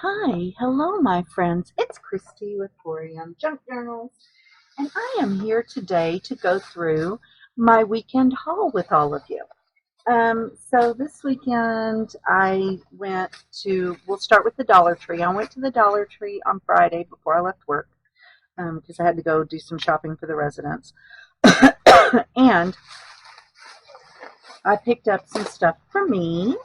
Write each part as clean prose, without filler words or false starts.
Hi, hello, my friends. It's Christy with Corium Junk Journals, and I am here today to go through my weekend haul with all of you. So this weekend I went to, we'll start with the Dollar Tree. I went to the Dollar Tree on Friday before I left work because I had to go do some shopping for the residents. And I picked up some stuff for me.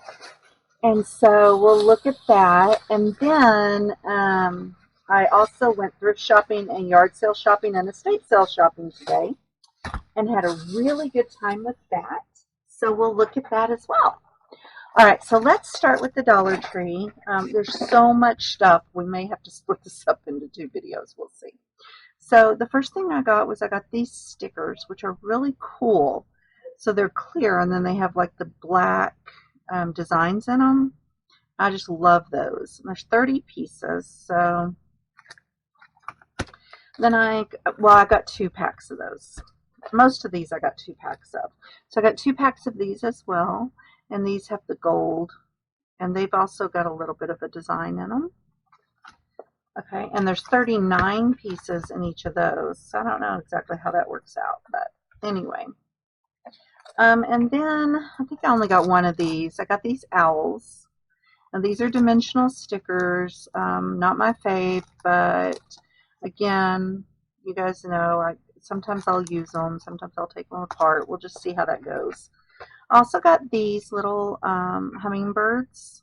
And so we'll look at that. And then I also went thrift shopping and yard sale shopping and estate sale shopping today and had a really good time with that. So we'll look at that as well. All right, so let's start with the Dollar Tree. There's so much stuff. We may have to split this up into two videos. We'll see. So the first thing I got was I got these stickers, which are really cool. So they're clear, and then they have like the black designs in them. I just love those. There's 30 pieces, so then I got 2 packs of those. Most of these I got 2 packs of. So I got 2 packs of these as well, and these have the gold, and they've also got a little bit of a design in them. Okay, and there's 39 pieces in each of those, so I don't know exactly how that works out, but anyway. And then I think I only got one of these. I got these owls. Now these are dimensional stickers, not my fave, but again, you guys know, sometimes I'll use them, sometimes I'll take them apart. We'll just see how that goes. I also got these little hummingbirds.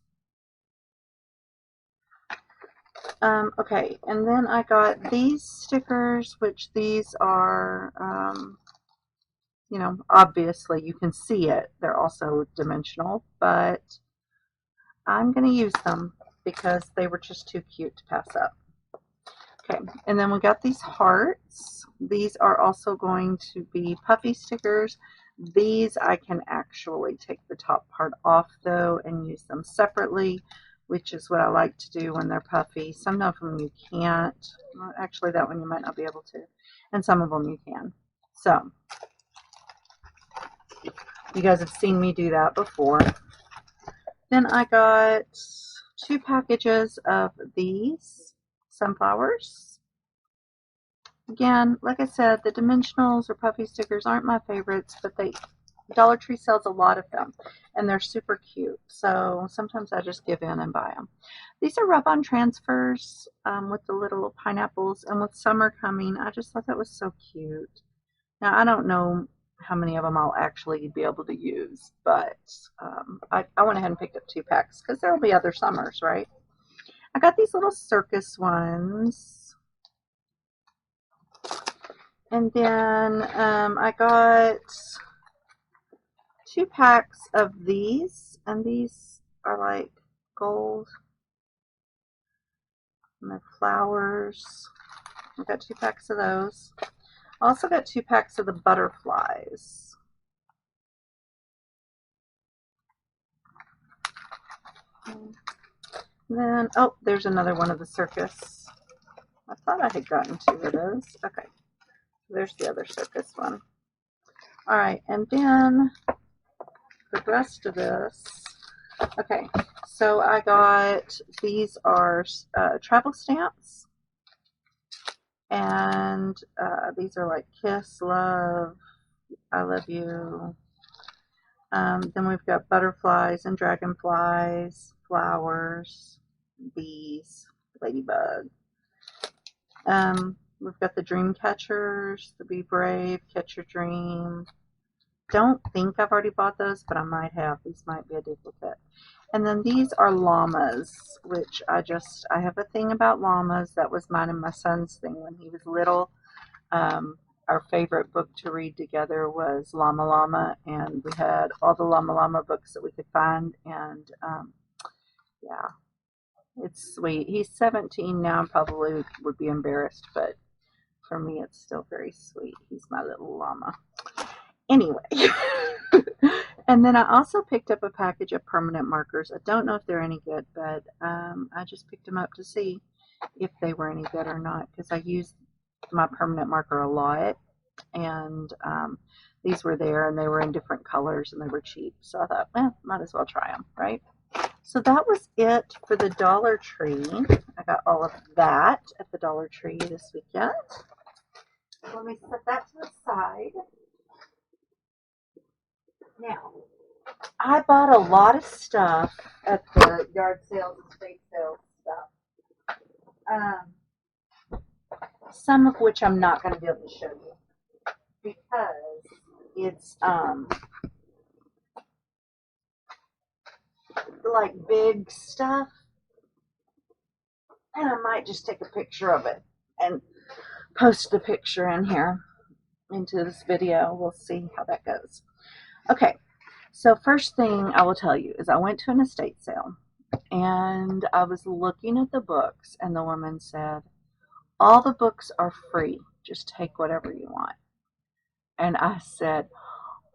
Okay, and then I got these stickers, which these are, you know, obviously you can see it. They're also dimensional, but I'm going to use them because they were just too cute to pass up. Okay, and then we got these hearts. These are also going to be puffy stickers. These I can actually take the top part off though and use them separately, which is what I like to do when they're puffy. Some of them you can't. Well, actually, that one you might not be able to, and some of them you can. So you guys have seen me do that before. Then I got 2 packages of these sunflowers. Again, like I said, the dimensionals or puffy stickers aren't my favorites, but Dollar Tree sells a lot of them, and they're super cute. So sometimes I just give in and buy them. These are rub-on transfers with the little pineapples, and with summer coming, I just thought that was so cute. Now, I don't know how many of them I'll actually be able to use, but I went ahead and picked up 2 packs because there will be other summers, right? I got these little circus ones. And then I got 2 packs of these, and these are like gold, and they're flowers. I got 2 packs of those. I also got 2 packs of the butterflies. And then, oh, there's another one of the circus. I thought I had gotten 2 of those. Okay, there's the other circus one. All right, and then the rest of this. Okay, so I got, these are travel stamps, and these are like kiss, love, I love you. Then we've got butterflies and dragonflies, flowers, bees, ladybug. We've got the dream catchers, the be brave, catch your dream. Don't think I've already bought those, but I might have. These might be a duplicate. And then these are llamas, which I have a thing about llamas. That was mine and my son's thing when he was little. Our favorite book to read together was Llama Llama, and we had all the Llama Llama books that we could find, and yeah, it's sweet. He's 17 now and probably would be embarrassed, but for me it's still very sweet. He's my little llama. Anyway, and then I also picked up a package of permanent markers. I don't know if they're any good, but I just picked them up to see if they were any good or not, because I used my permanent marker a lot, and these were there, and they were in different colors, and they were cheap, so I thought, well, might as well try them, right? So that was it for the Dollar Tree. I got all of that at the Dollar Tree this weekend. Let me set that to the side. Now, I bought a lot of stuff at the yard sales and estate sales stuff. Some of which I'm not going to be able to show you because it's like big stuff, and I might just take a picture of it and post the picture in here into this video. We'll see how that goes. Okay, so first thing I will tell you is I went to an estate sale and I was looking at the books, and the woman said, all the books are free, just take whatever you want. And I said,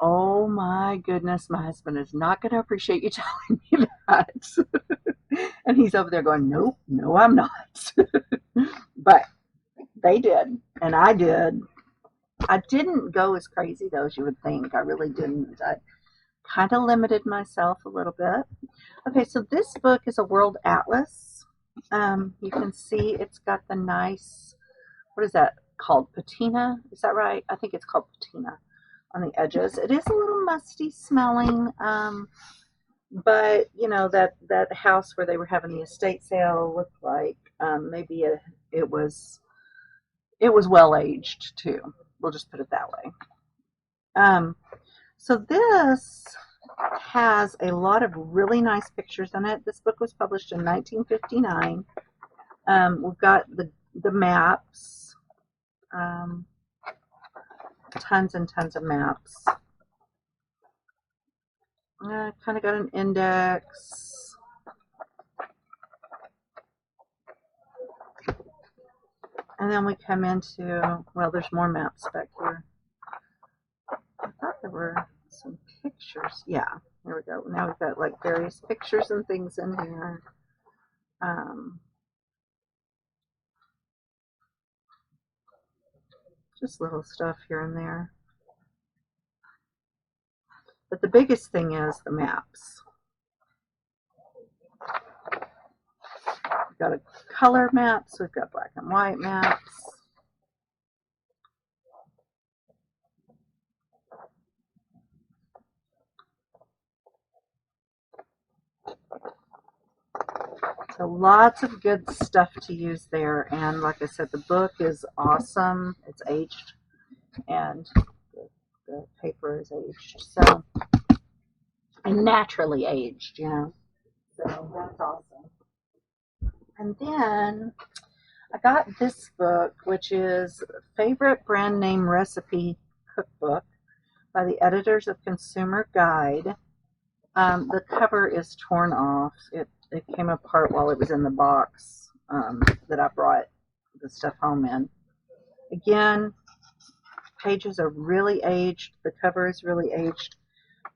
oh my goodness, my husband is not going to appreciate you telling me that. And he's over there going, nope, no, I'm not. But they did, and I did. I didn't go as crazy, though, as you would think. I really didn't. I kind of limited myself a little bit. Okay, so this book is a world atlas. You can see it's got the nice, what is that called? Patina? Is that right? I think it's called patina on the edges. It is a little musty smelling, but you know that house where they were having the estate sale looked like maybe it was well aged too. We'll just put it that way. So this has a lot of really nice pictures in it. This book was published in 1959. We've got the maps, tons and tons of maps. Kind of got an index. And then we come into, well, there's more maps back here. I thought there were some pictures. Yeah, here we go. Now we've got like various pictures and things in here. Just little stuff here and there. But the biggest thing is the maps. We've got a color maps, we've got black and white maps. So lots of good stuff to use there, and like I said, the book is awesome. It's aged, and the paper is aged, so, and naturally aged, you know, so that's awesome. And then I got this book, which is Favorite Brand Name Recipe Cookbook by the editors of Consumer Guide. The cover is torn off. It came apart while it was in the box that I brought the stuff home in. Again, pages are really aged. The cover is really aged.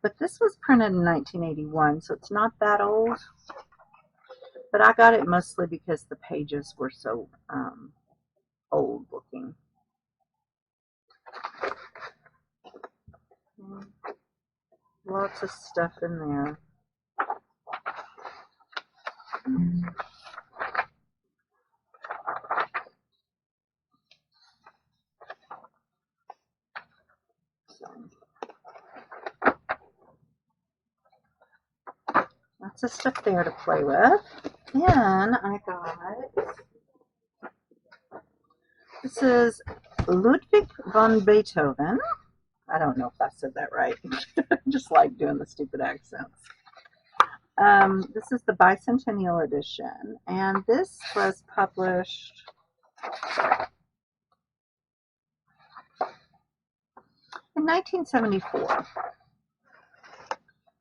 But this was printed in 1981, so it's not that old. But I got it mostly because the pages were so old looking. Lots of stuff in there. Lots of stuff there to play with. Then I got, this is Ludwig von Beethoven. I don't know if I said that right. I just like doing the stupid accents. This is the bicentennial edition, and this was published in 1974.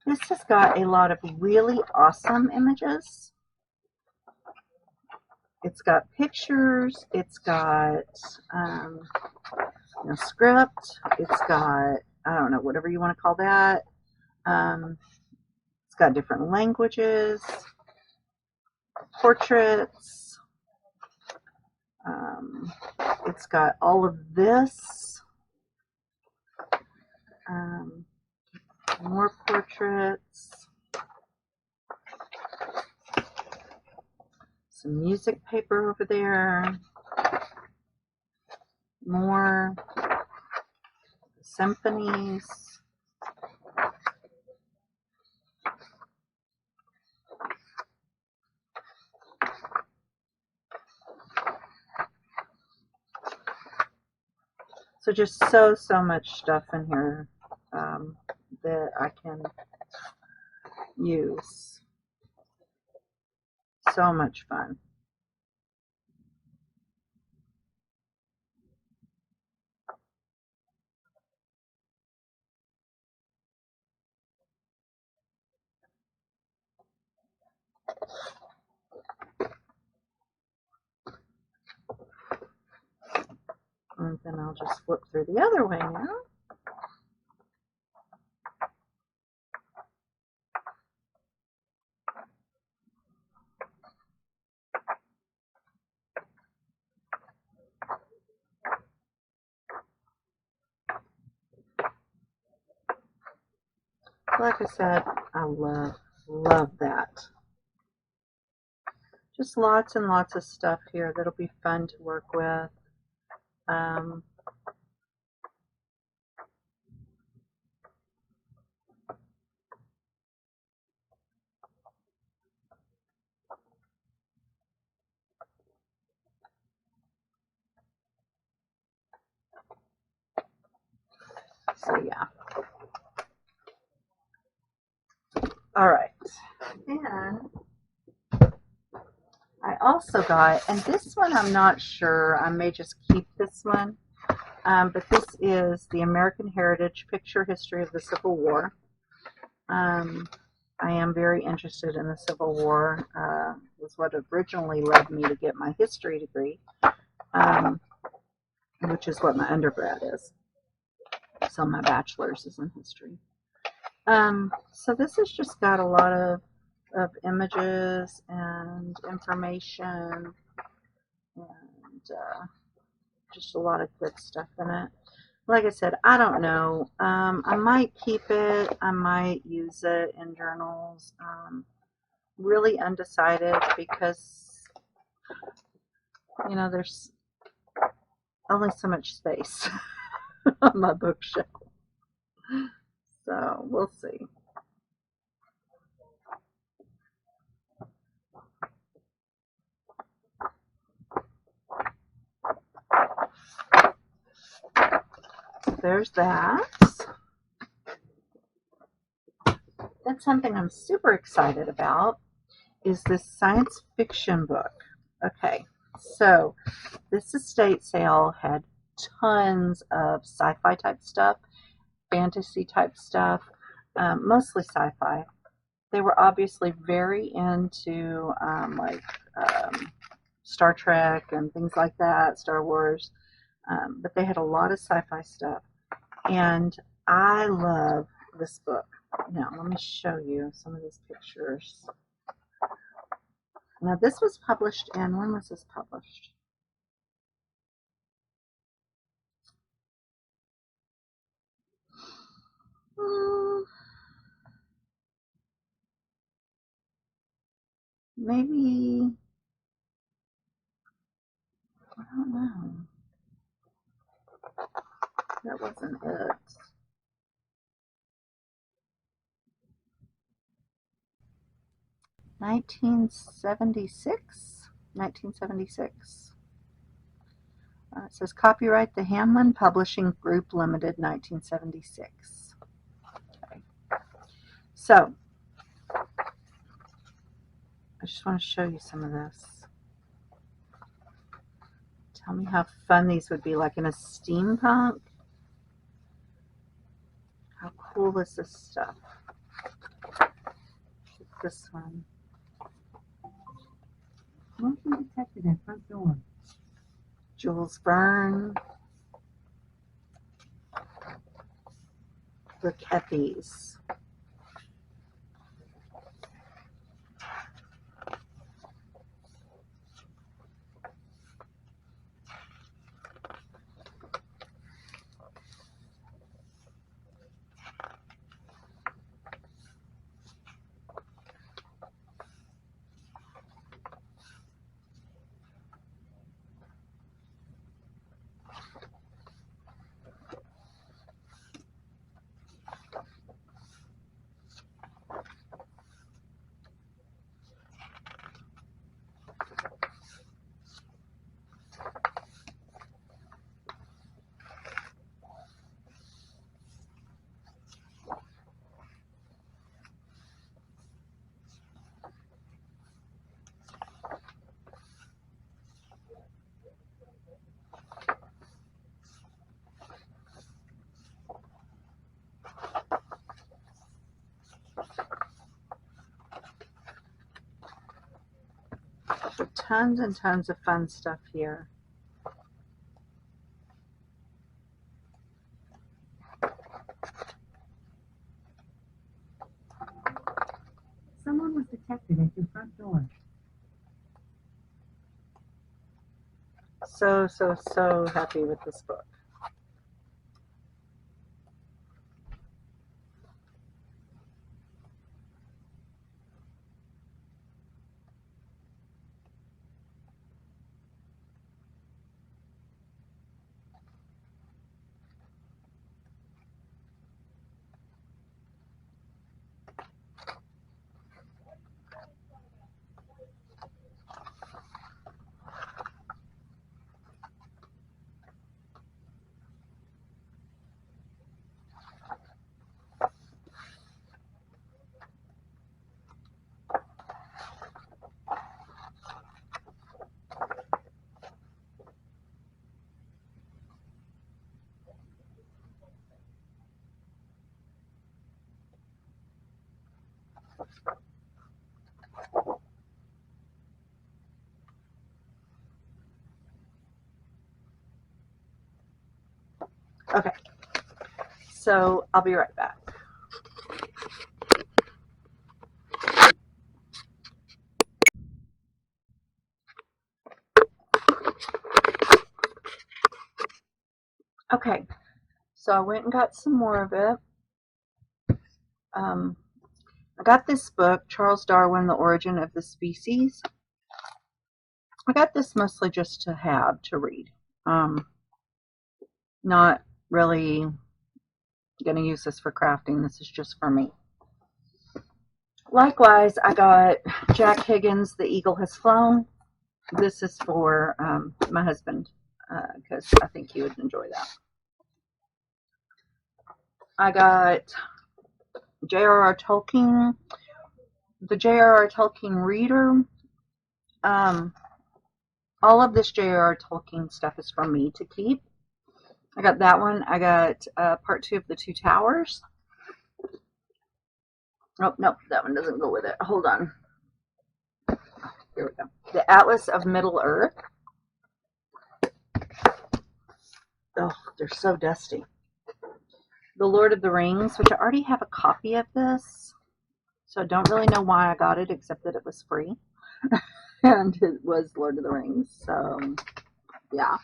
This has got a lot of really awesome images. It's got pictures, it's got script, it's got, I don't know, whatever you want to call that. It's got different languages, portraits. It's got all of this. More portraits. some music paper over there. More symphonies. So just so much stuff in here that I can use. So much fun. And then I'll just flip through the other way now. Like I said, I love that. Just lots and lots of stuff here that'll be fun to work with. So yeah. All right. And I also got, and this one I'm not sure, I may just keep this one, but this is the American Heritage Picture History of the Civil War. I am very interested in the Civil War. Was what originally led me to get my history degree, which is what my undergrad is. So my bachelor's is in history. So this has just got a lot of images and information and just a lot of good stuff in it. Like I said, I don't know. I might keep it. I might use it in journals. Really undecided because, you know, there's only so much space on my bookshelf. So we'll see. There's that. That's something I'm super excited about, is this science fiction book. Okay, so this estate sale had tons of sci-fi type stuff, fantasy type stuff, mostly sci-fi. They were obviously very into Star Trek and things like that, Star Wars, but they had a lot of sci-fi stuff. And I love this book. Now, let me show you some of these pictures. Now, this was published in, when was this published? Maybe, I don't know. That wasn't it. 1976? 1976. It says copyright the Hanlon Publishing Group Limited, 1976. Okay. So, I just want to show you some of this. Tell me how fun these would be, like in a steampunk. How cool is this stuff? This one. Motion detected at front door. Jules Verne. Look at these. tons and tons of fun stuff here. Someone was detected at your front door. So happy with this book. Okay, so I'll be right back. Okay, so I went and got some more of it. I got this book, Charles Darwin, The Origin of the Species. I got this mostly just to read. Not really going to use this for crafting. This is just for me. Likewise, I got Jack Higgins, The Eagle Has Flown. This is for my husband because I think he would enjoy that. I got J.R.R. Tolkien, the J.R.R. Tolkien Reader. All of this J.R.R. Tolkien stuff is from me to keep. I got that one. I got part 2 of The Two Towers. Oh, nope, that one doesn't go with it. Hold on. Here we go. The Atlas of Middle-earth. Oh, they're so dusty. The Lord of the Rings, which I already have a copy of this. So I don't really know why I got it, except that it was free. And it was Lord of the Rings. So, yeah.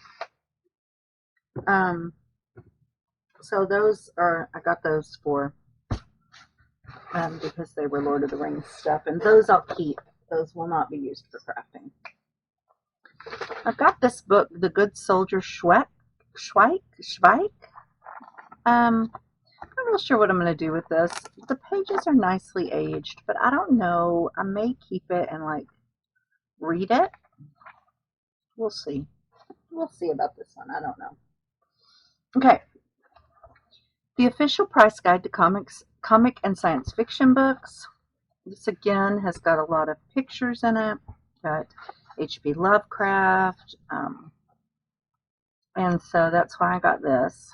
So those are, I got those for, because they were Lord of the Rings stuff. And those I'll keep. Those will not be used for crafting. I've got this book, The Good Soldier Schweik. I'm not real sure what I'm going to do with this. The pages are nicely aged, but I don't know. I may keep it and like read it. We'll see. We'll see about this one. I don't know. Okay. The Official Price Guide to Comic and Science Fiction Books. This again has got a lot of pictures in it. Got H.P. Lovecraft. And so that's why I got this.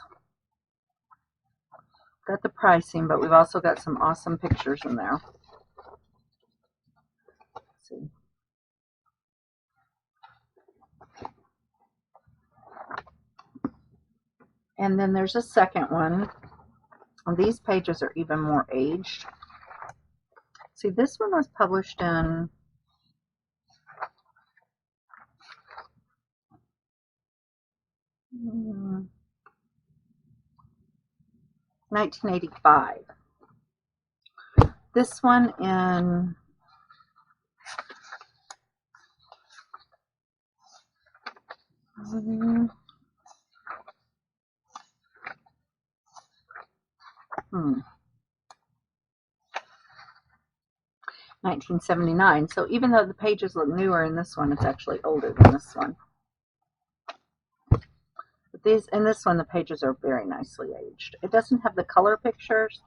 Got the pricing, but we've also got some awesome pictures in there. Let's see. And then there's a second one. And these pages are even more aged. See, this one was published in -hmm. 1985. This one in 1979. So even though the pages look newer in this one, it's actually older than this one. But in this one, the pages are very nicely aged. It doesn't have the color pictures,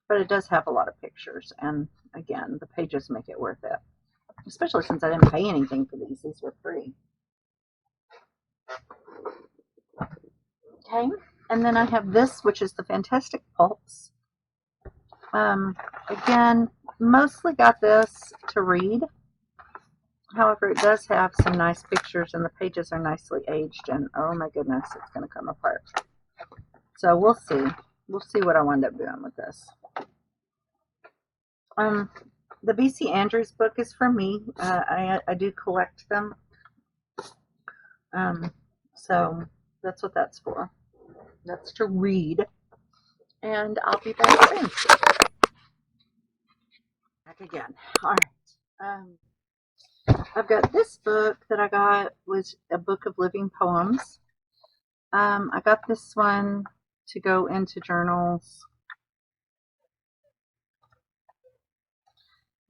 but it does have a lot of pictures. And again, the pages make it worth it. Especially since I didn't pay anything for these. These were free. Okay. And then I have this, which is the Fantastic Pulps. Again, mostly got this to read. However, it does have some nice pictures and the pages are nicely aged, and oh my goodness, it's going to come apart. So we'll see. We'll see what I wind up doing with this. The B.C. Andrews book is for me. I do collect them. So that's what that's for. That's to read. And I'll be back soon. Back again. All right. I've got this book that I got was a book of living poems. I got this one to go into journals.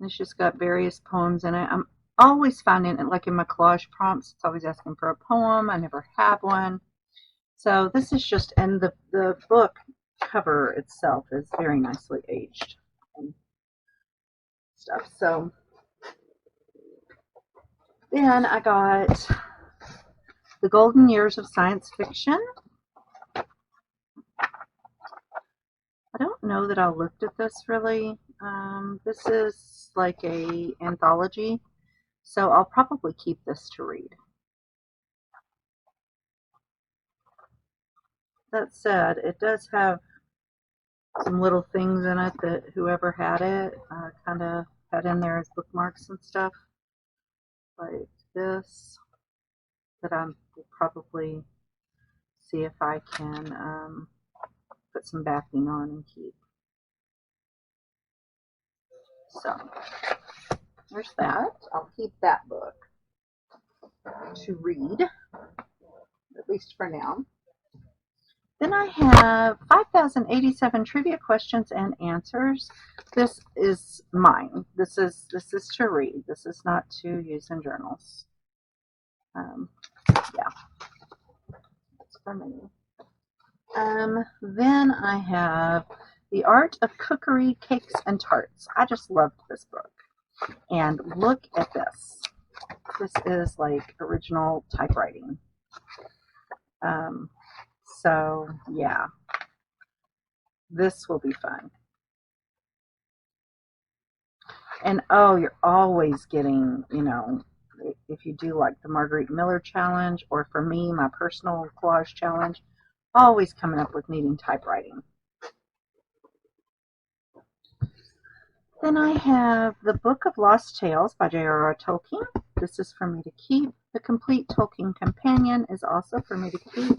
It's just got various poems in it. I'm always finding it, like in my collage prompts, it's always asking for a poem. I never have one. So this is just, and the book cover itself is very nicely aged and stuff. So then I got The Golden Years of Science Fiction. I don't know that I looked at this really. This is like a anthology, so I'll probably keep this to read. That said, it does have some little things in it that whoever had it kind of had in there as bookmarks and stuff, like this, that I will probably see if I can put some backing on and keep. So there's that. I'll keep that book to read, at least for now. Then I have 5,087 trivia questions and answers. This is mine. This is to read. This is not to use in journals. Yeah, it's for me. Then I have The Art of Cookery, Cakes, and Tarts. I just loved this book. And look at this. This is like original typewriting. So yeah, this will be fun. And oh, you're always getting, if you do like the Marguerite Miller challenge, or for me, my personal collage challenge, always coming up with needing typewriting. Then I have The Book of Lost Tales by J.R.R. Tolkien. This is for me to keep. The Complete Tolkien Companion is also for me to keep.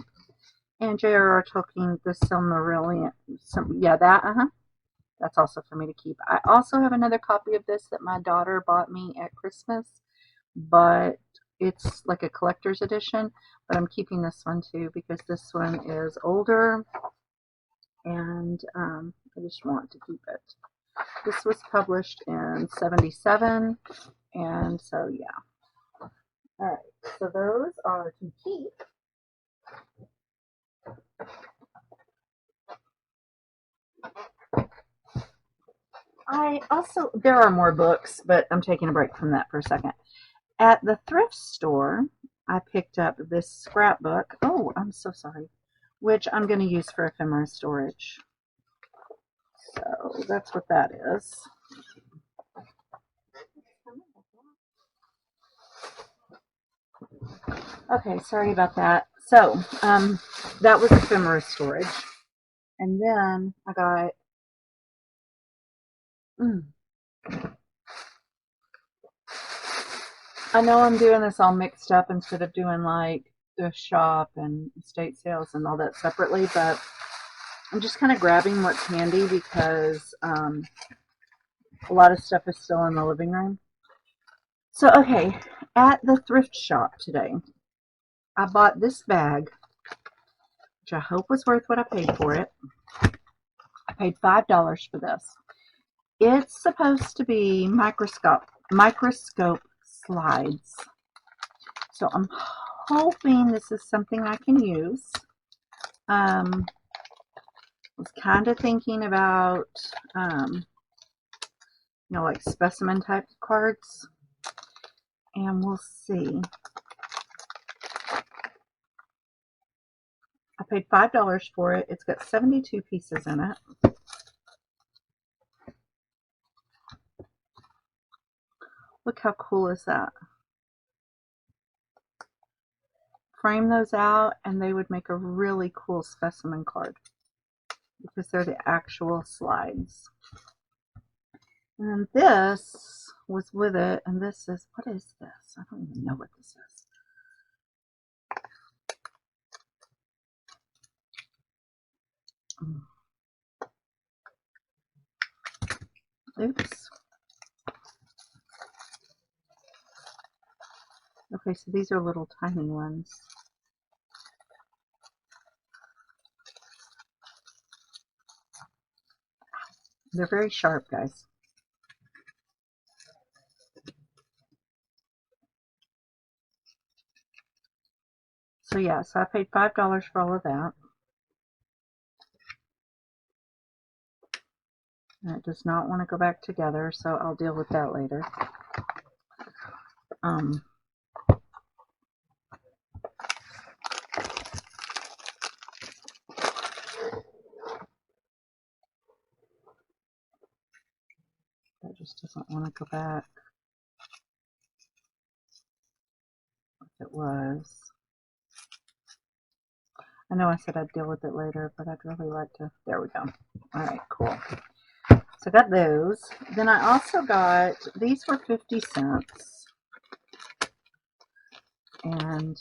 And J.R.R. Tolkien, The Silmarillion, that's also for me to keep. I also have another copy of this that my daughter bought me at Christmas, but it's like a collector's edition. But I'm keeping this one too because this one is older, and I just want to keep it. This was published in '77, and so yeah. All right, so those are to keep. There are more books, but I'm taking a break from that for a second. At the thrift store, I picked up this scrapbook. Oh, I'm so sorry. Which I'm going to use for ephemera storage. So that's what that is. Okay, sorry about that. So, that was ephemera storage. And then I got, I know I'm doing this all mixed up instead of doing like the shop and estate sales and all that separately, but I'm just kind of grabbing what's handy because a lot of stuff is still in the living room. So, okay, at the thrift shop today, I bought this bag, which I hope was worth what I paid for it. I paid $5 for this. It's supposed to be microscope slides. So I'm hoping this is something I can use. I was kind of thinking about, like specimen type cards. And we'll see. I paid $5 for it. It's got 72 pieces in it. Look how cool is that? frame those out and they would make a really cool specimen card because they're the actual slides. And this was with it, and this is, what is this? I don't even know what this is. Oops. Okay, so these are little tiny ones. They're very sharp, guys. So yeah, so I paid $5 for all of that. And it does not want to go back together, so I'll deal with that later. That just doesn't want to go back. If it was. I know I said I'd deal with it later, but I'd really like to. There we go. Alright, cool. So I got those. Then I also got, these were 50 cents. And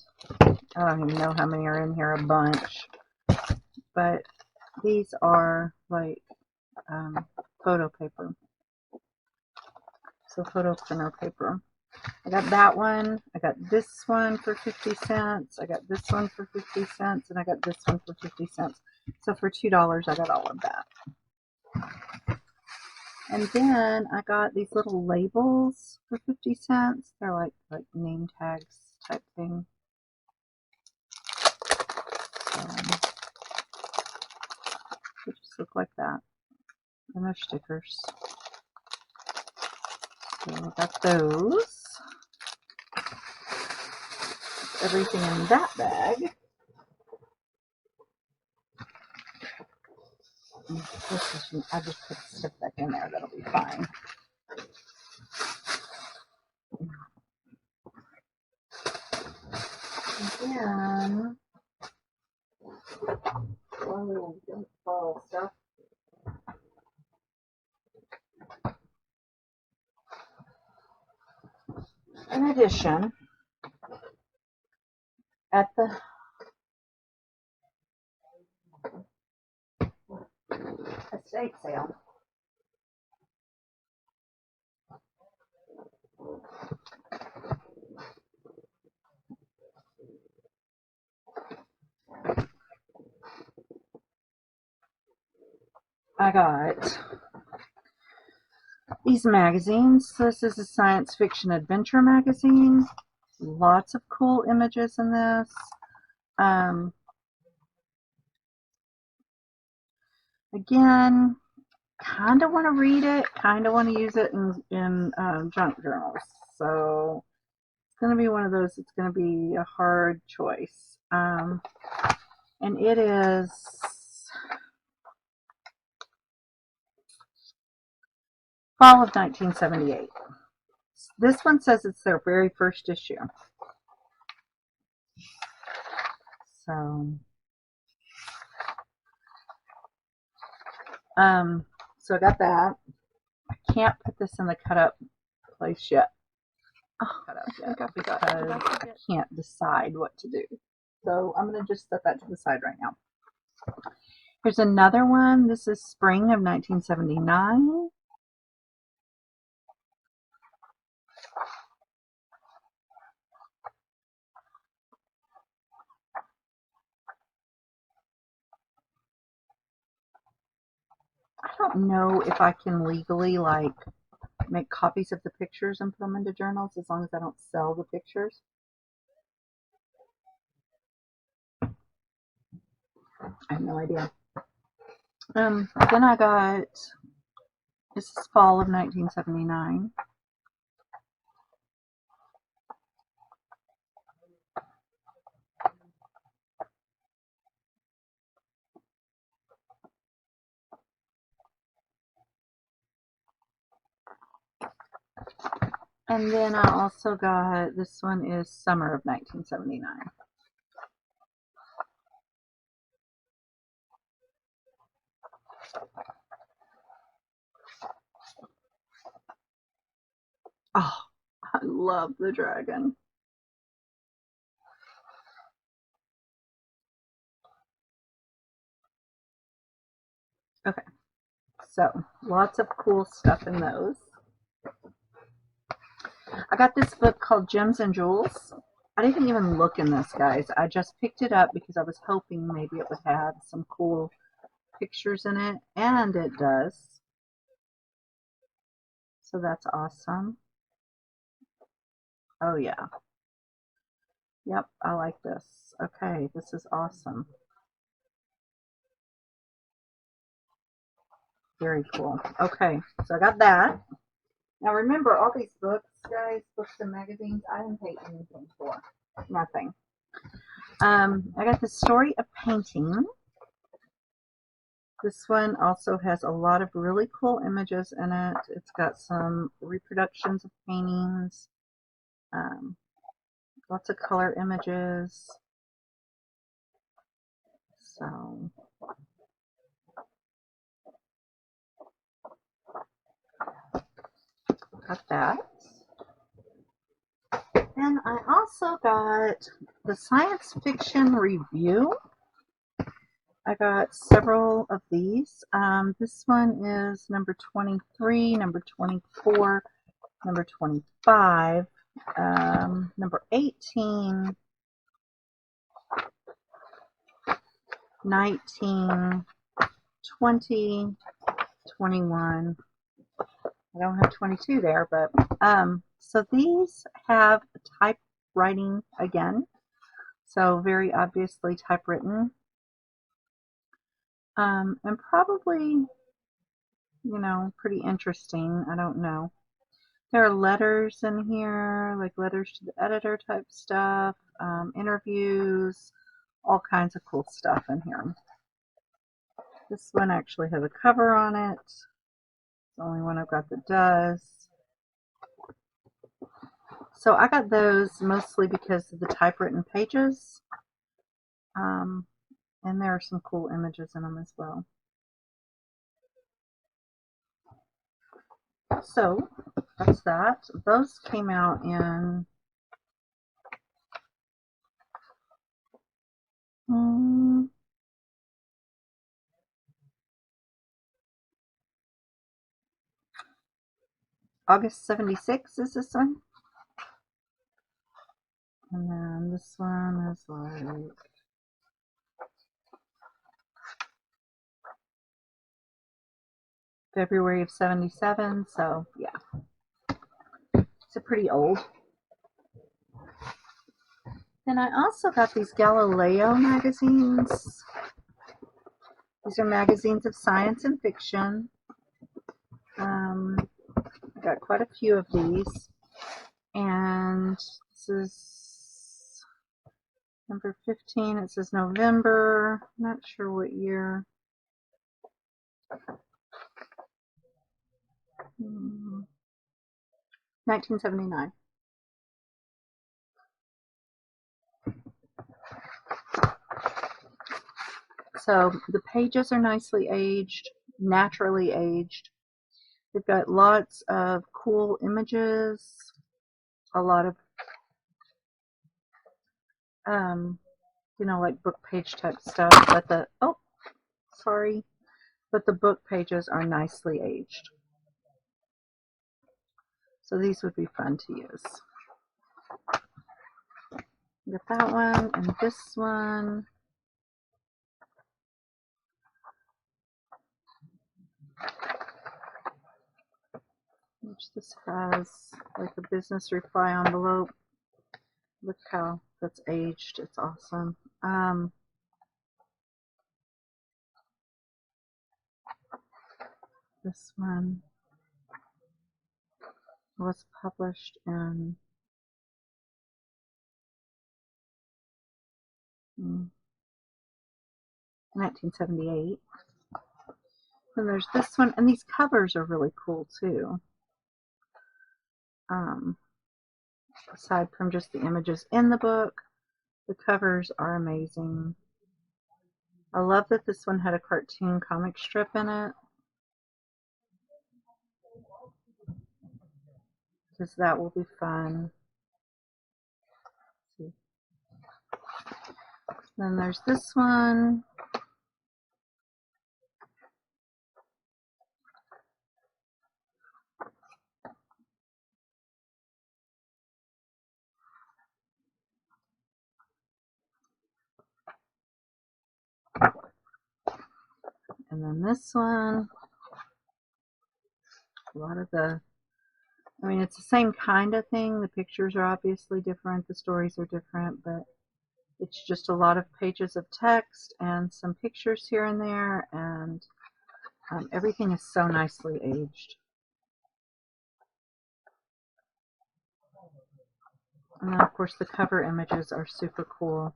I don't even know how many are in here, a bunch. But these are like photo paper. So photo printer paper. I got that one. I got this one for 50 cents. I got this one for 50 cents. And I got this one for 50 cents. So for $2, I got all of that. And then I got these little labels for 50 cents. They're like name tags type thing. They just look like that. And they're stickers. So I got those. Everything in that bag. I just put stuff back in there. That'll be fine. And then one little junk ball stuff. In addition, at the estate sale, I got these magazines. This is a science fiction adventure magazine. Lots of cool images in this. Again, kind of want to read it, kind of want to use it in junk journals. So it's going to be one of those, it's going to be a hard choice. And it is fall of 1978. This one says it's their very first issue. So, so I got that. I can't put this in the cut up place yet. Oh, because I can't decide what to do. So I'm going to just set that to the side right now. Here's another one. This is spring of 1979. I don't know if I can legally make copies of the pictures and put them into journals as long as I don't sell the pictures. I have no idea. Then I got, this is fall of 1979. And then I also got, this one is summer of 1979. Oh, I love the dragon. Okay, so lots of cool stuff in those. I got this book called Gems and Jewels. I didn't even look in this, guys. I just picked it up because I was hoping maybe it would have some cool pictures in it, and it does. So that's awesome. Oh, yeah. Yep, I like this. Okay, this is awesome. Very cool. Okay, so I got that. Now remember, all these books, guys, books and magazines, I didn't pay anything for. Nothing. I got the Story of Painting. This one also has a lot of really cool images in it. It's got some reproductions of paintings, um, lots of color images. So, got that. And I also got the Science Fiction Review. I got several of these. This one is number 23, number 24, number 25, number 18, 19, 20, 21. I don't have 22 there, but so these have typewriting again, so very obviously typewritten, and probably, pretty interesting. I don't know. There are letters in here, like letters to the editor type stuff, interviews, all kinds of cool stuff in here. This one actually has a cover on it. It's the only one I've got that does. So I got those mostly because of the typewritten pages. Um, and there are some cool images in them as well. So that's that. Those came out in hmm, August 76 is this one. And then this one is like February of 77. So yeah, it's a pretty old. Then I also got these Galileo magazines. These are magazines of science and fiction. I got quite a few of these. And this is number 15. It says November. I'm not sure what year. 1979. So the pages are nicely aged, naturally aged. They've got lots of cool images, a lot of, um, like book page type stuff. But the book pages are nicely aged. So these would be fun to use. Get that one and this one. Which this has like a business reply envelope. Look how that's aged. It's awesome. This one was published in 1978. Then there's this one, and these covers are really cool too. Um, Aside from just the images in the book, the covers are amazing. I love that this one had a cartoon comic strip in it. because that will be fun. Then there's this one. And then this one. A lot of I mean, it's the same kind of thing. The pictures are obviously different. The stories are different, but it's just a lot of pages of text and some pictures here and there, and everything is so nicely aged. And then, of course, the cover images are super cool.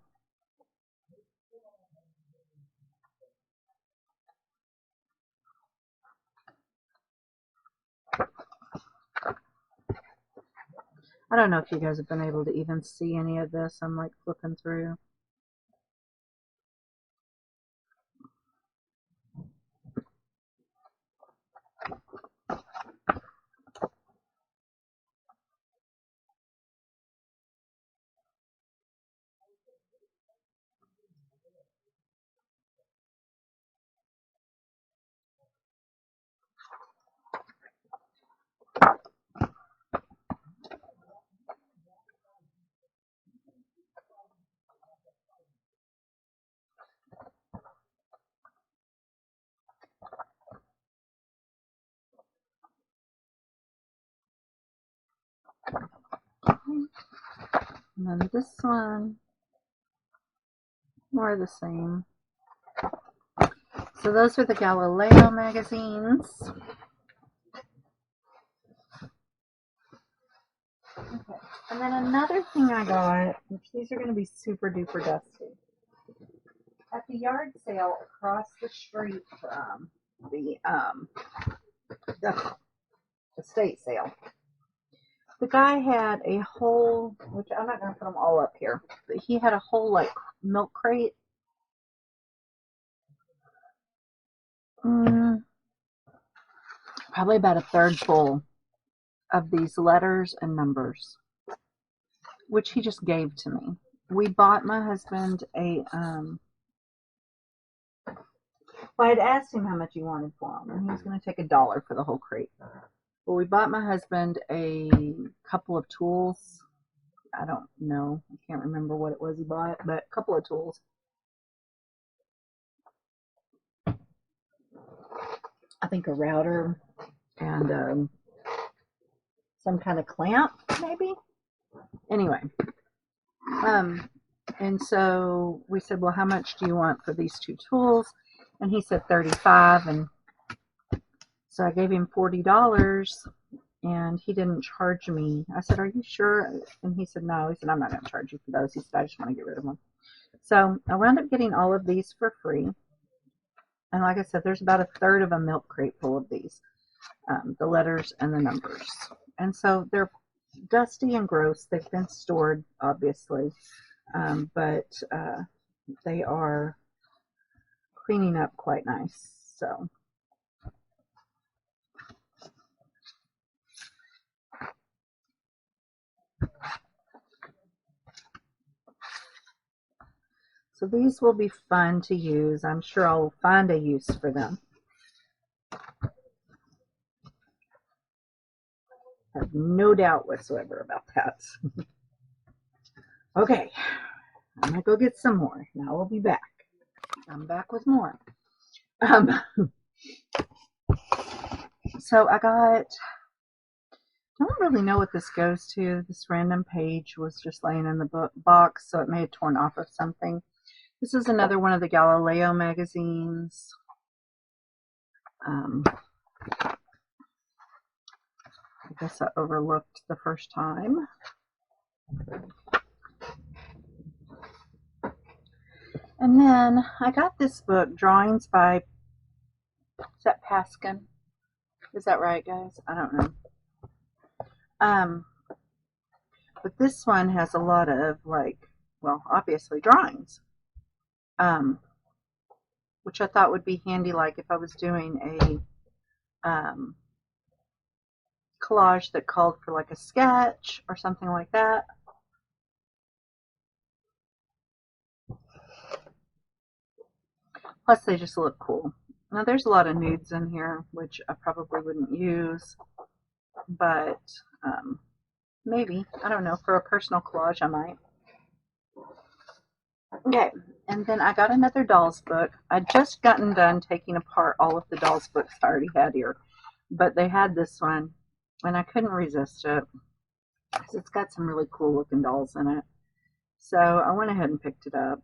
I don't know if you guys have been able to even see any of this. I'm like flipping through. And then this one, more of the same. So those are the Galileo magazines. Okay. And then another thing I got, which these are going to be super duper dusty. At the yard sale across the street from the estate sale, the guy had a whole, which I'm not going to put them all up here, but he had a whole like milk crate. Probably about a third full of these letters and numbers, which he just gave to me. We bought my husband well, I'd asked him how much he wanted for them, and he was going to take $1 for the whole crate. But we bought my husband a couple of tools. I don't know. I can't remember what it was he bought, but a couple of tools. I think a router and some kind of clamp, maybe. Anyway, and so we said, well, how much do you want for these two tools? And he said 35, and so I gave him $40, and he didn't charge me. I said, are you sure? And he said, no. He said, I'm not going to charge you for those. He said, I just want to get rid of them. So I wound up getting all of these for free. And like I said, there's about a third of a milk crate full of these, the letters and the numbers. And so they're dusty and gross. They've been stored, obviously, but they are cleaning up quite nice. So these will be fun to use. I'm sure I'll find a use for them. I have no doubt whatsoever about that. Okay, I'm going to go get some more. Now we'll be back. I'm back with more. So I don't really know what this goes to. This random page was just laying in the box, so it may have torn off of something. This is another one of the Galileo magazines. I guess I overlooked the first time. And then I got this book, Drawings by, is that Paskin? Is that right, guys? I don't know. But this one has a lot of obviously drawings, which I thought would be handy, like if I was doing a collage that called for like a sketch or something like that. Plus, they just look cool. Now, there's a lot of nudes in here, which I probably wouldn't use, but maybe. I don't know. For a personal collage, I might. Okay, and then I got another dolls book. I'd just gotten done taking apart all of the dolls books I already had here, but they had this one, and I couldn't resist it because it's got some really cool looking dolls in it. So I went ahead and picked it up.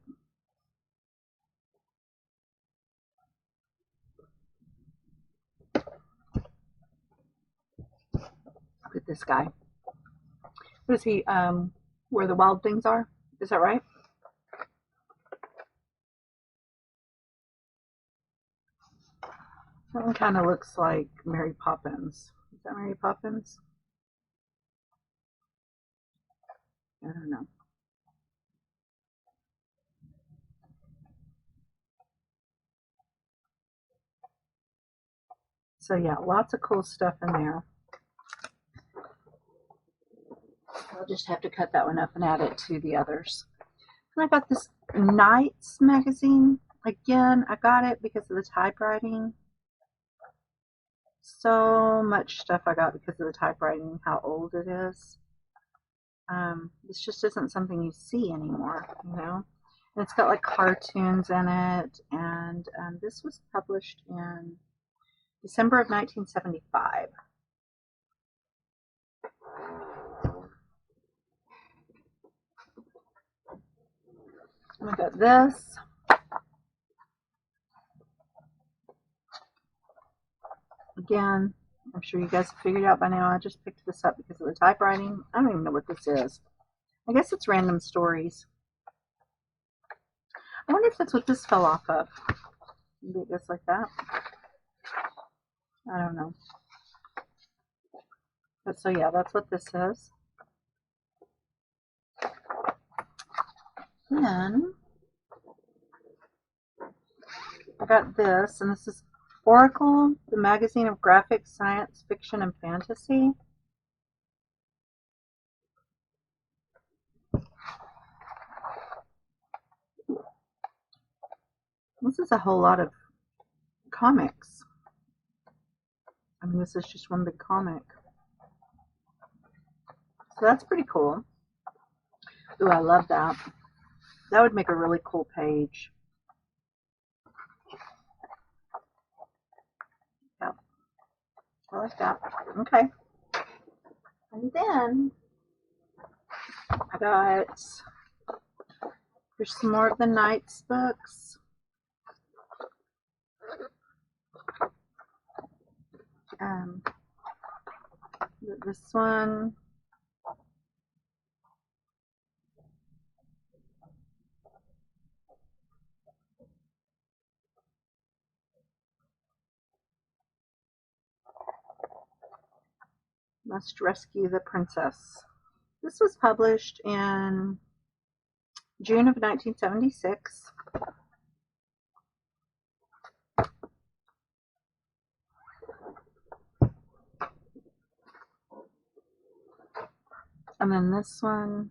Look at this guy. What is he? Where the wild things are? Is that right? That one kind of looks like Mary Poppins. Is that Mary Poppins? I don't know. So yeah, lots of cool stuff in there. I'll just have to cut that one up and add it to the others. And I got this Nights magazine. Again, I got it because of the typewriting. So much stuff I got because of the typewriting, how old it is. This just isn't something you see anymore, you know. And it's got like cartoons in it, and this was published in December of 1975. And I got this. Again, I'm sure you guys have figured out by now. I just picked this up because of the typewriting. I don't even know what this is. I guess it's random stories. I wonder if that's what this fell off of. Maybe it goes like that. I don't know. But so yeah, that's what this is. Then I got this, and this is Oracle, the magazine of graphic science fiction and fantasy. This is a whole lot of comics. I mean, this is just one big comic. So that's pretty cool. Ooh, I love that. That would make a really cool page. Yeah, I like that. Okay. And then I got, there's some more of the Knights books. Um, this one, Must Rescue the Princess. This was published in June of 1976. And then this one,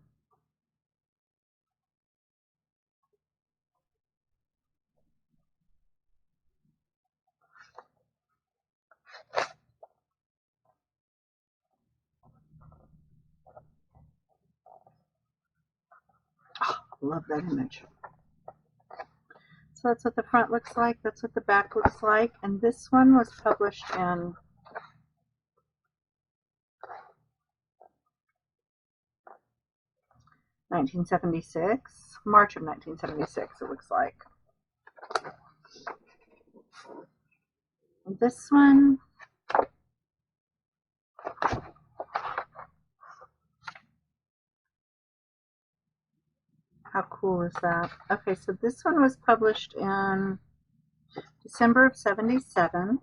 love that image. So that's what the front looks like. That's what the back looks like. And this one was published in (1976), March of 1976, it looks like. This one, how cool is that? Okay, so this one was published in December of 77.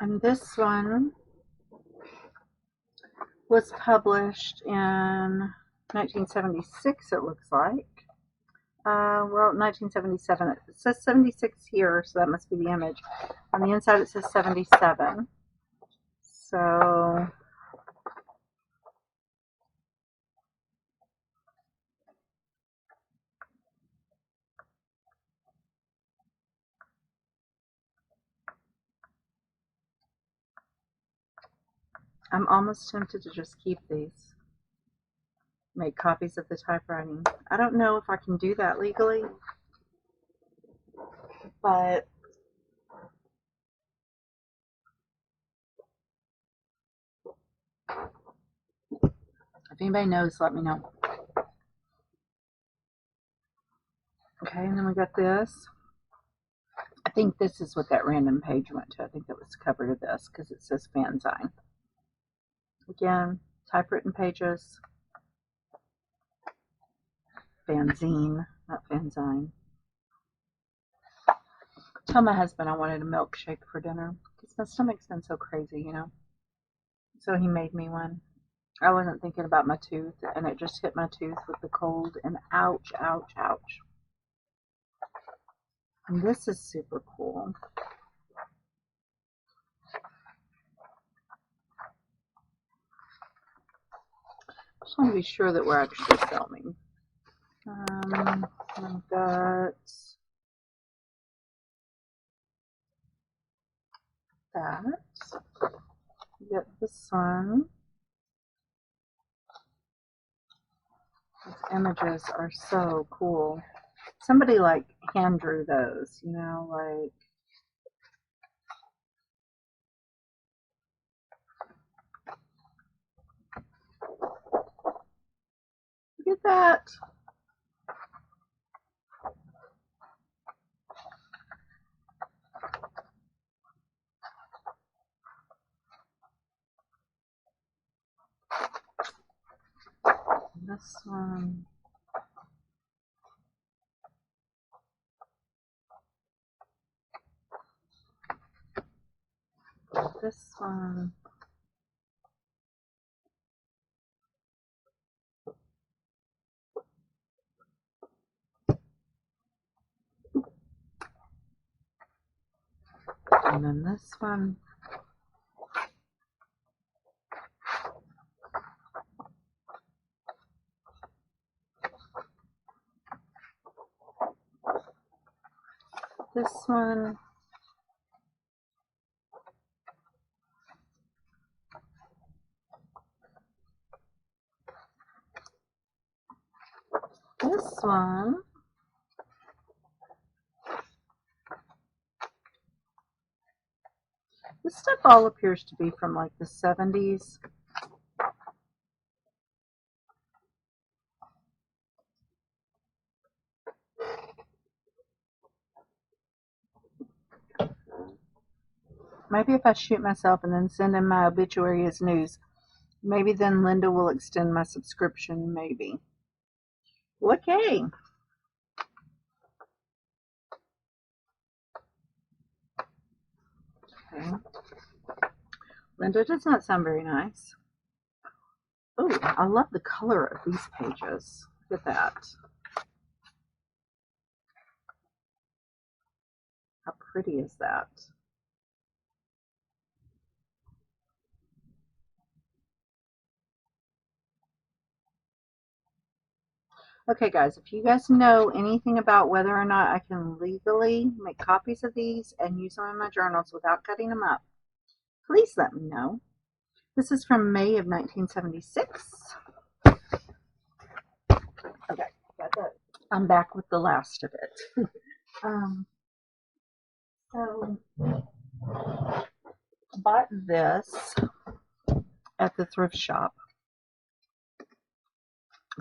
And this one was published in 1976, it looks like. Well, 1977. It says 76 here, so that must be the image. On the inside, it says 77. So I'm almost tempted to just keep these. Make copies of the typewriting. I don't know if I can do that legally, but if anybody knows, let me know. Okay, and then we got this. I think this is what that random page went to. I think that was the cover to this because it says fanzine. Again, typewritten pages. Fanzine, not fanzine. Tell my husband I wanted a milkshake for dinner because my stomach's been so crazy, you know. So he made me one. I wasn't thinking about my tooth, and it just hit my tooth with the cold, and ouch, ouch, ouch. And this is super cool. Just want to be sure that we're actually filming. I've got that. We got this one. These images are so cool. Somebody like hand drew those, you know, like look at that. This one. This one. And then this one. This one. This one. This stuff all appears to be from like the 70s. Maybe if I shoot myself and then send in my obituary as news, maybe then Linda will extend my subscription, maybe. Okay. Okay. Linda does not sound very nice. Oh, I love the color of these pages. Look at that. How pretty is that? Okay, guys, if you guys know anything about whether or not I can legally make copies of these and use them in my journals without cutting them up, please let me know. This is from May of 1976. Okay, got that. I'm back with the last of it. So I bought this at the thrift shop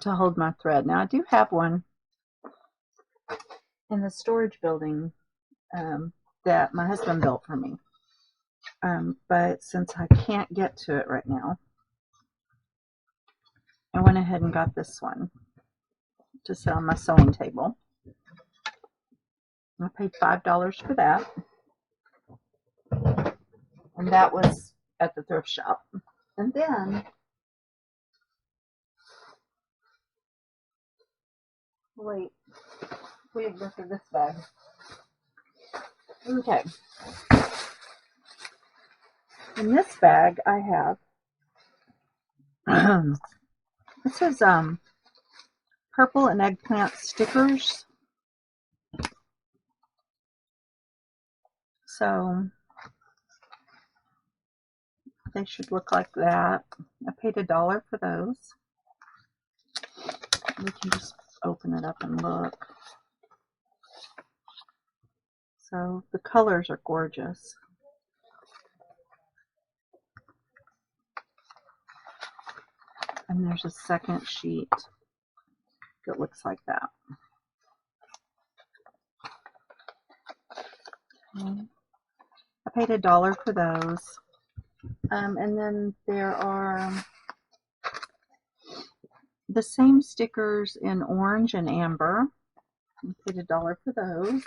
to hold my thread. Now I do have one in the storage building that my husband built for me. But since I can't get to it right now, I went ahead and got this one to sit on my sewing table. I paid $5 for that. And that was at the thrift shop. And then, wait, look at this bag. Okay. In this bag, I have, it says purple and eggplant stickers. So they should look like that. I paid $1 for those. We can just open it up and look. So the colors are gorgeous. And there's a second sheet that looks like that. Okay. I paid $1 for those. And then there are the same stickers in orange and amber. I paid $1 for those.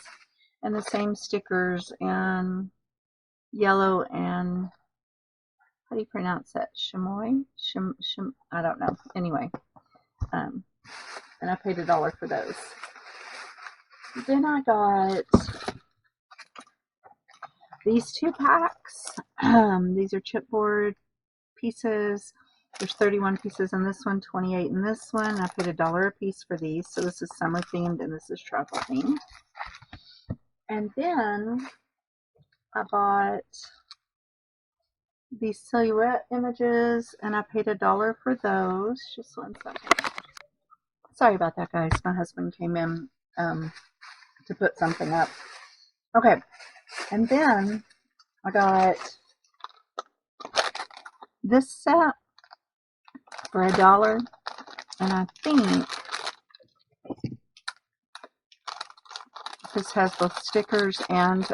And the same stickers in yellow and, how do you pronounce that? Chamois? I don't know. Anyway, and I paid $1 for those. Then I got these 2 packs. These are chipboard pieces. There's 31 pieces in this one, 28 in this one. I paid $1 a piece for these. So this is summer themed and this is travel themed. And then I bought these silhouette images and I paid $1 for those. Just one second. Sorry about that, guys. My husband came in to put something up. Okay. And then I got this set for $1. And I think this has both stickers and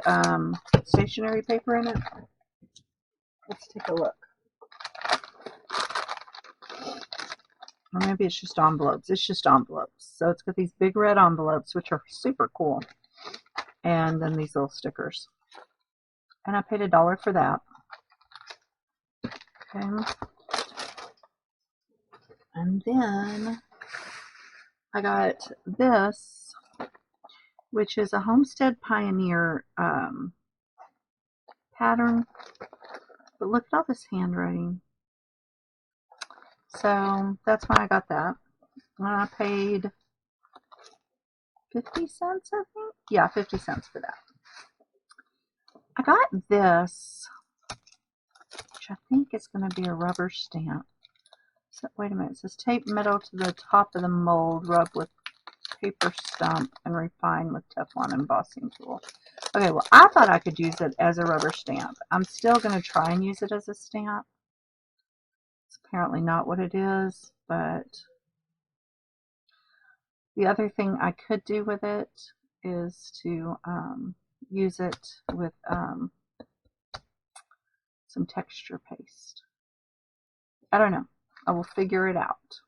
stationery paper in it. Let's take a look. Or maybe it's just envelopes. It's just envelopes. So it's got these big red envelopes, which are super cool. And then these little stickers. And I paid $1 for that. Okay. And then I got this, which is a Homestead Pioneer pattern. But look at all this handwriting. So that's why I got that. And I paid 50 cents, I think. Yeah, 50 cents for that. I got this, which I think is going to be a rubber stamp. So, wait a minute. It says tape metal to the top of the mold, rub with paper stump, and refine with Teflon embossing tool. Okay, well, I thought I could use it as a rubber stamp. I'm still going to try and use it as a stamp. It's apparently not what it is, but the other thing I could do with it is to use it with some texture paste. I don't know. I will figure it out.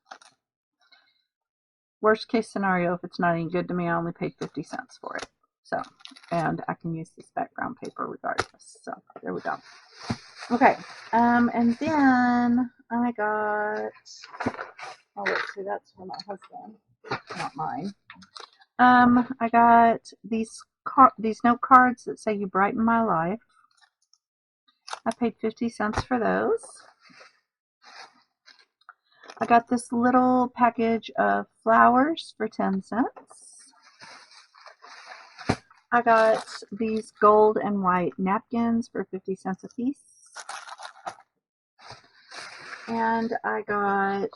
Worst case scenario, if it's not any good to me, I only paid 50 cents for it. So, and I can use this background paper regardless. So, there we go. Okay, and then I got, oh, let's see, that's for my husband, not mine. I got these note cards that say "You Brighten My Life." I paid 50 cents for those. I got this little package of flowers for 10 cents. I got these gold and white napkins for 50 cents a piece. And I got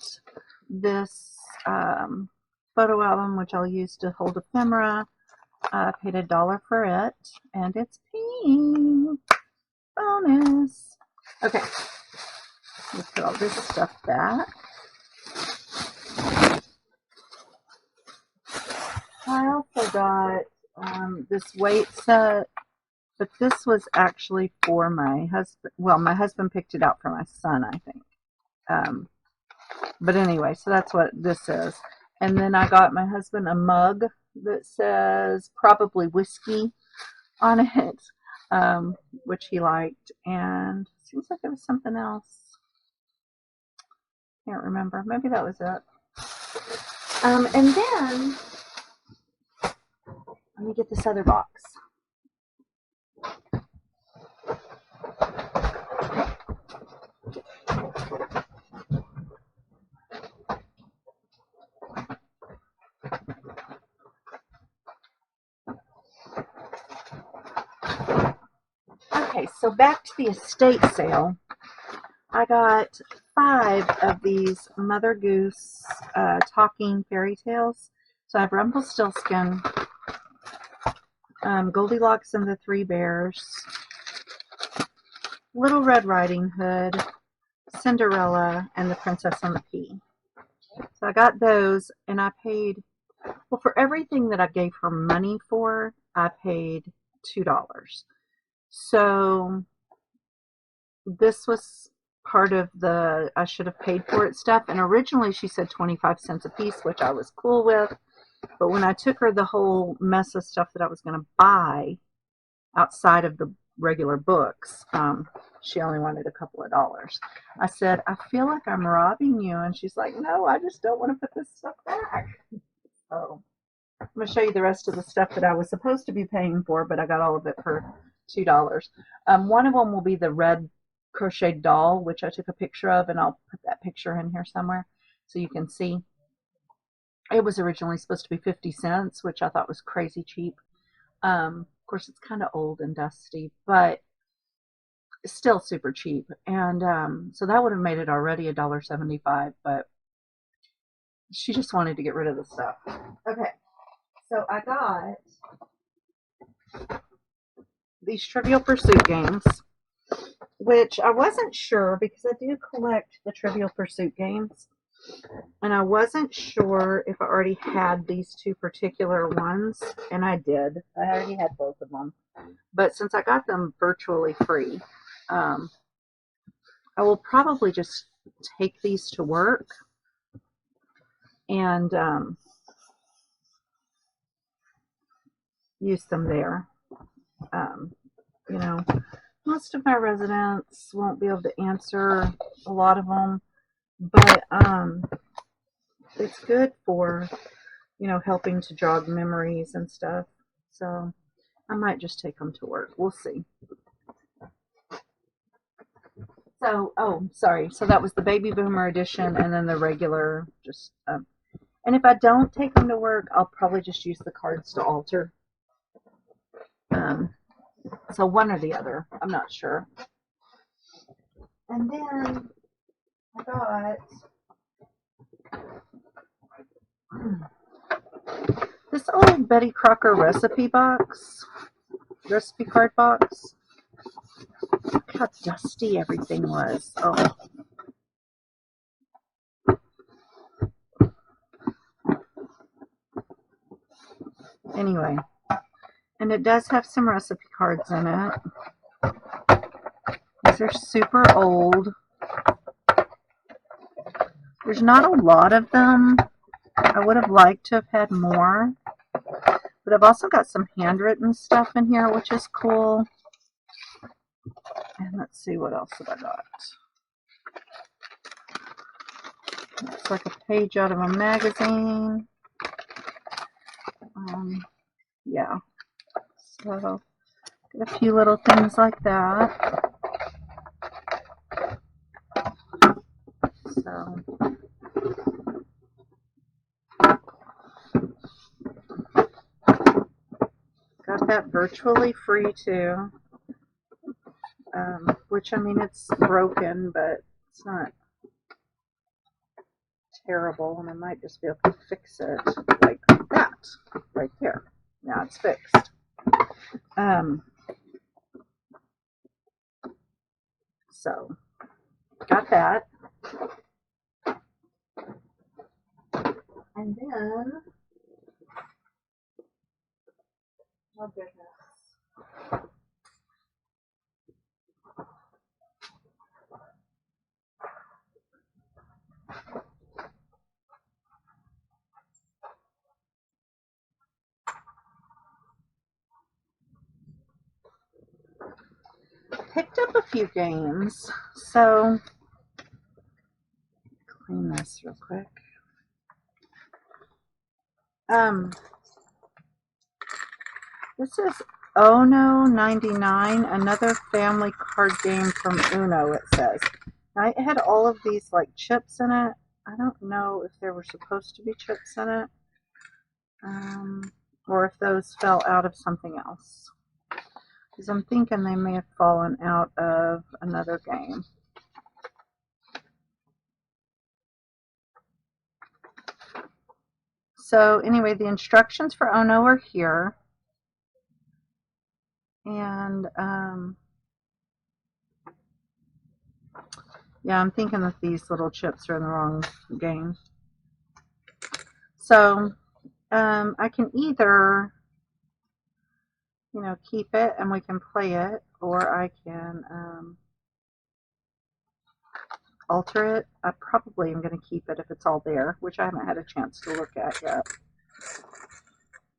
this photo album, which I'll use to hold ephemera. I paid $1 for it, and it's pink. Bonus. Okay, let's put all this stuff back. I also got this weight set, but this was actually for my husband. Well, my husband picked it out for my son, I think. But anyway, so that's what this is. And then I got my husband a mug that says probably whiskey on it. which he liked, and seems like there was something else. Can't remember. Maybe that was it. And then let me get this other box. Okay, so back to the estate sale. I got 5 of these Mother Goose talking fairy tales. So I have Rumpelstiltskin, Goldilocks and the Three Bears, Little Red Riding Hood, Cinderella, and the Princess and the Pea. So I got those, and I paid, well, for everything that I gave her money for, I paid $2. So this was part of the I should have paid for it stuff, and originally she said 25 cents a piece, which I was cool with, but when I took her the whole mess of stuff that I was going to buy outside of the regular books, she only wanted a couple of dollars. I said, I feel like I'm robbing you, and she's like, no, I just don't want to put this stuff back. So I'm going to show you the rest of the stuff that I was supposed to be paying for, but I got all of it for $2. One of them will be the red crocheted doll, which I took a picture of, and I'll put that picture in here somewhere so you can see. It was originally supposed to be 50 cents, which I thought was crazy cheap. Of course, it's kind of old and dusty, but still super cheap. And so that would have made it already $1.75, but she just wanted to get rid of the stuff. Okay, so I got these Trivial Pursuit games, which I wasn't sure because I do collect the Trivial Pursuit games, and I wasn't sure if I already had these 2 particular ones, and I did. I already had both of them, but since I got them virtually free, I will probably just take these to work and use them there. Um, you know, most of my residents won't be able to answer a lot of them, but it's good for, helping to jog memories and stuff. So I might just take them to work. We'll see. So, oh, sorry. So that was the Baby Boomer edition, and then the regular. And if I don't take them to work, I'll probably just use the cards to alter. So one or the other. I'm not sure. And then I got this old Betty Crocker recipe card box. Look how dusty everything was. Oh. Anyway, and it does have some recipe cards in it. These are super old. There's not a lot of them. I would have liked to have had more. But I've also got some handwritten stuff in here, which is cool. And let's see, what else have I got? It's like a page out of a magazine. Yeah. So, got a few little things like that. So, got that virtually free too. Which, I mean, it's broken, but it's not terrible, and I might just be able to fix it like that right there. Now it's fixed. So got that, and then oh goodness, picked up a few games. So, clean this real quick. This is Ono 99, another family card game from Uno, it says. Now, it had all of these like chips in it. I don't know if there were supposed to be chips in it, or if those fell out of something else. Because I'm thinking they may have fallen out of another game. So anyway, the instructions for Ono are here. And yeah, I'm thinking that these little chips are in the wrong game. So I can either, keep it and we can play it, or I can alter it. I probably am going to keep it if it's all there, which I haven't had a chance to look at yet.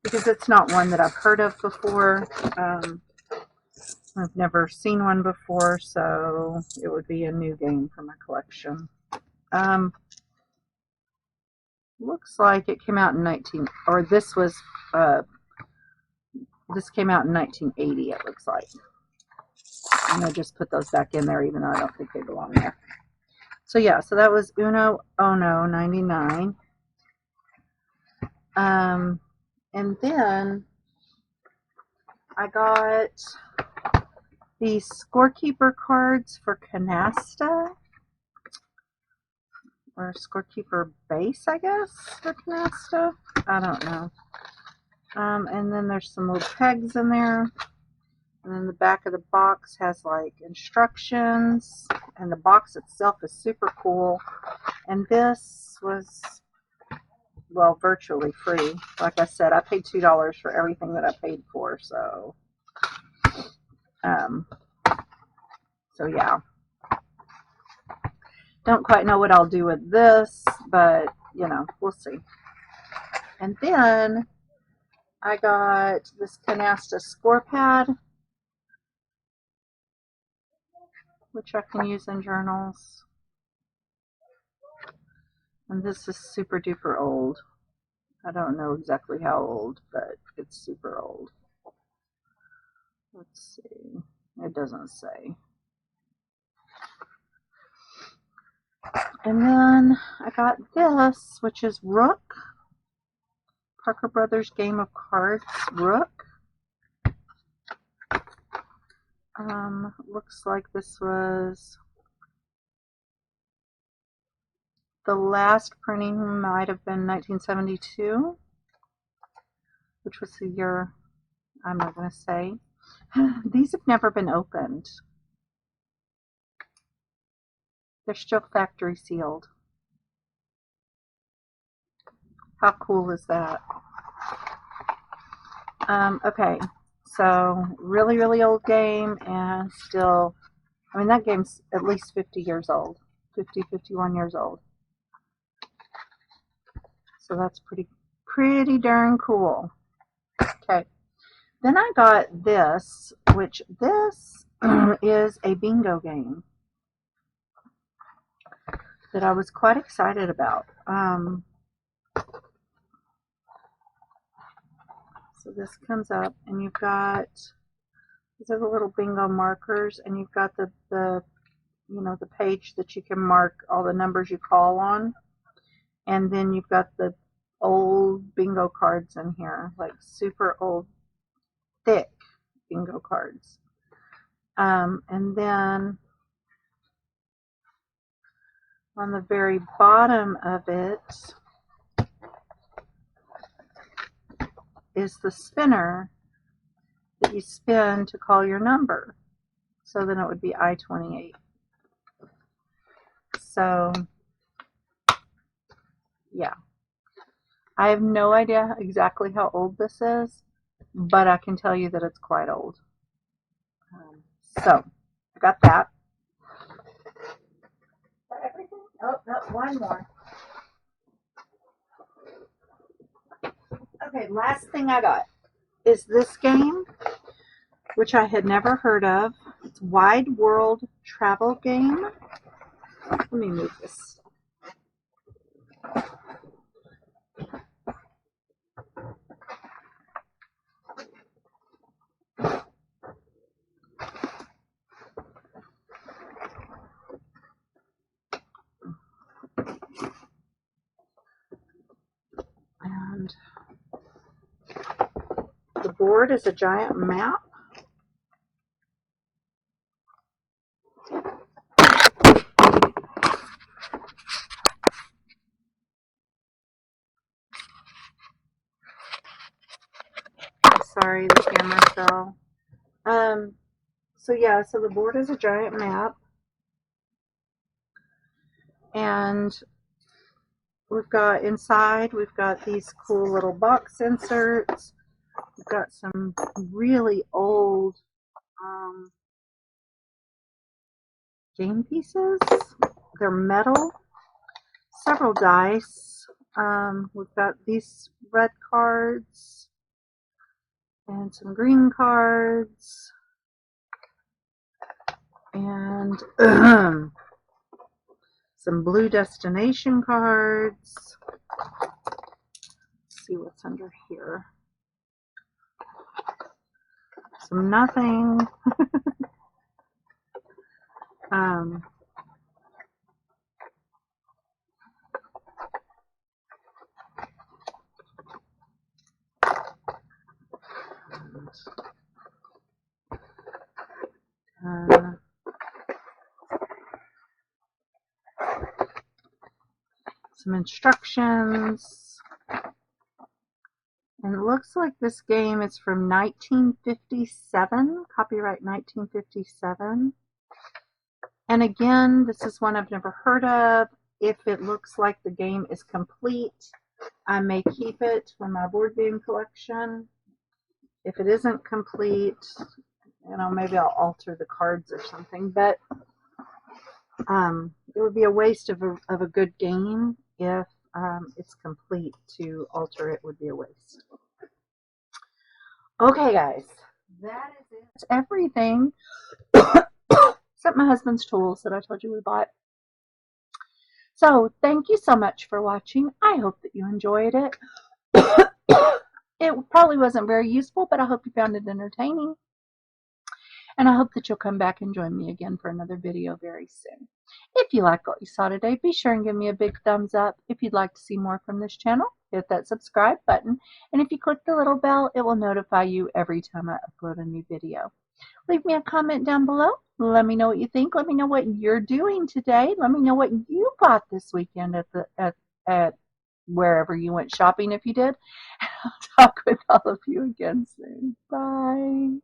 Because it's not one that I've heard of before. I've never seen one before, so it would be a new game for my collection. Looks like it came out in this came out in 1980, it looks like. And I just put those back in there, even though I don't think they belong there. So yeah, so that was Uno Ono 99. And then I got these scorekeeper cards for Canasta, or scorekeeper base, I guess, for Canasta. I don't know. And then there's some little pegs in there. And then the back of the box has like instructions, and the box itself is super cool. And this was, well, virtually free. Like I said, I paid $2 for everything that I paid for, so yeah. Don't quite know what I'll do with this, but we'll see. And then I got this Canasta score pad, which I can use in journals. And this is super duper old. I don't know exactly how old, but it's super old. Let's see. It doesn't say. And then I got this, which is Rook. Parker Brothers Game of Cards Rook. Looks like this was the last printing, might have been 1972, which was the year I'm not going to say. These have never been opened. They're still factory sealed. How cool is that? Okay, so really, really old game, and still, I mean, that game's at least 50 years old. 50, 51 years old. So that's pretty darn cool. Okay. Then I got this, which this is a bingo game that I was quite excited about. So this comes up, and you've got, these are the little bingo markers, and you've got the the page that you can mark all the numbers you call on, and then you've got the old bingo cards in here, like super old, thick bingo cards. And then on the very bottom of it is the spinner that you spin to call your number. So then it would be I-28. So, yeah. I have no idea exactly how old this is, but I can tell you that it's quite old. So, I got that. Everything? Oh, no, one more. Okay, last thing I got is this game, which I had never heard of. It's Wide World Travel Game. Let me move this. And the board is a giant map. Sorry, the camera fell. So yeah, so the board is a giant map. And we've got inside, we've got these cool little box inserts. We've got some really old game pieces. They're metal. Several dice. We've got these red cards and some green cards and some blue destination cards. Let's see what's under here. Some nothing. Some instructions. And it looks like this game is from 1957, copyright 1957. And again, this is one I've never heard of. If it looks like the game is complete, I may keep it for my board game collection. If it isn't complete, maybe I'll alter the cards or something. But it would be a waste of a good game if it's complete. To alter it would be a waste. Okay, guys, that is it. That's everything except my husband's tools that I told you we bought. So thank you so much for watching. I hope that you enjoyed it. It probably wasn't very useful, but I hope you found it entertaining. And I hope that you'll come back and join me again for another video very soon. If you liked what you saw today, be sure and give me a big thumbs up. If you'd like to see more from this channel, hit that subscribe button. And if you click the little bell, it will notify you every time I upload a new video. Leave me a comment down below. Let me know what you think. Let me know what you're doing today. Let me know what you bought this weekend at wherever you went shopping if you did. I'll talk with all of you again soon. Bye.